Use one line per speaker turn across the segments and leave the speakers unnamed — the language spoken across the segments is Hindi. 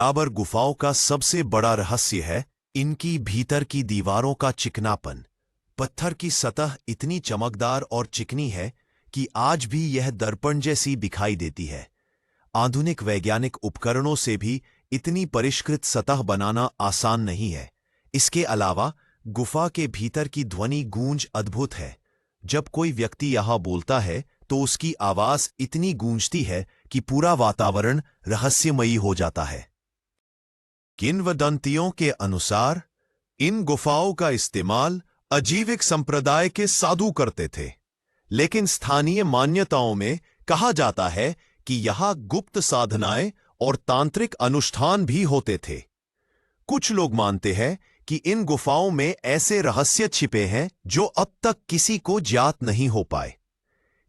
आबर गुफाओं का सबसे बड़ा रहस्य है इनकी भीतर की दीवारों का चिकनापन। पत्थर की सतह इतनी चमकदार और चिकनी है कि आज भी यह दर्पण जैसी दिखाई देती है। आधुनिक वैज्ञानिक उपकरणों से भी इतनी परिष्कृत सतह बनाना आसान नहीं है। इसके अलावा गुफा के भीतर की ध्वनि गूंज अद्भुत है। जब कोई व्यक्ति यहां बोलता है तो उसकी आवाज इतनी गूंजती है कि पूरा वातावरण रहस्यमयी हो जाता है। किंवदंतियों के अनुसार इन गुफाओं का इस्तेमाल आजीविक संप्रदाय के साधु करते थे, लेकिन स्थानीय मान्यताओं में कहा जाता है कि यहां गुप्त साधनाएं और तांत्रिक अनुष्ठान भी होते थे। कुछ लोग मानते हैं कि इन गुफाओं में ऐसे रहस्य छिपे हैं जो अब तक किसी को ज्ञात नहीं हो पाए।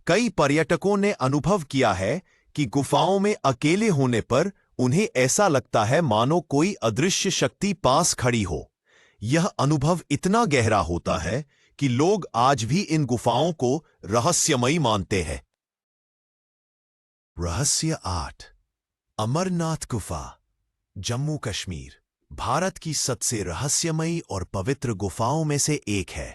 कई पर्यटकों ने अनुभव किया है कि गुफाओं में अकेले होने पर उन्हें ऐसा लगता है मानो कोई अदृश्य शक्ति पास खड़ी हो। यह अनुभव इतना गहरा होता है कि लोग आज भी इन गुफाओं को रहस्यमयी मानते हैं। रहस्य 8। अमरनाथ गुफा, जम्मू कश्मीर। भारत की सबसे रहस्यमयी और पवित्र गुफाओं में से एक है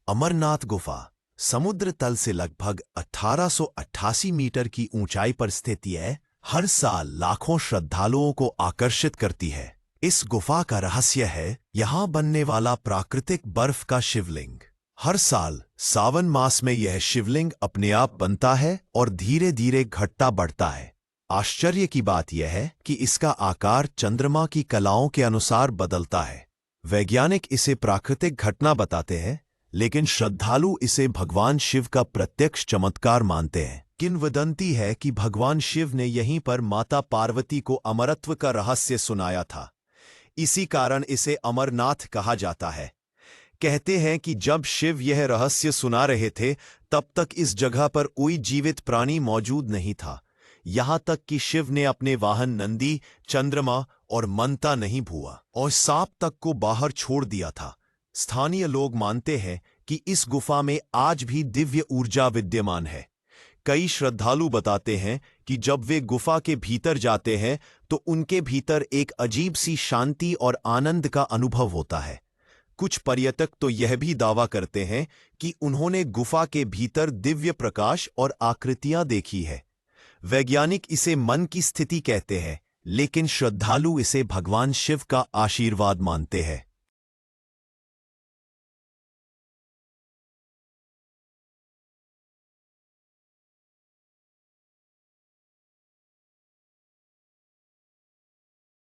अमरनाथ गुफा। समुद्र तल से लगभग 1888 मीटर की ऊंचाई पर स्थित है। हर साल लाखों श्रद्धालुओं को आकर्षित करती है। इस गुफा का रहस्य है यहां बनने वाला प्राकृतिक बर्फ का शिवलिंग। हर साल सावन मास में यह शिवलिंग अपने आप बनता है और धीरे धीरे घटता बढ़ता है। आश्चर्य की बात यह है कि इसका आकार चंद्रमा की कलाओं के अनुसार बदलता है। वैज्ञानिक इसे प्राकृतिक घटना बताते हैं, लेकिन श्रद्धालु इसे भगवान शिव का प्रत्यक्ष चमत्कार मानते हैं। किंवदंती है कि भगवान शिव ने यहीं पर माता पार्वती को अमरत्व का रहस्य सुनाया था। इसी कारण इसे अमरनाथ कहा जाता है। कहते हैं कि जब शिव यह रहस्य सुना रहे थे तब तक इस जगह पर कोई जीवित प्राणी मौजूद नहीं था। यहां तक कि शिव ने अपने वाहन नंदी, चंद्रमा और मंता नहीं भुआ और सांप तक को बाहर छोड़ दिया था। स्थानीय लोग मानते हैं कि इस गुफा में आज भी दिव्य ऊर्जा विद्यमान है। कई श्रद्धालु बताते हैं कि जब वे गुफा के भीतर जाते हैं तो उनके भीतर एक अजीब सी शांति और आनंद का अनुभव होता है। कुछ पर्यटक तो यह भी दावा करते हैं कि उन्होंने गुफा के भीतर दिव्य प्रकाश और आकृतियां देखी है। वैज्ञानिक इसे मन की स्थिति कहते हैं, लेकिन श्रद्धालु इसे भगवान शिव का आशीर्वाद मानते हैं।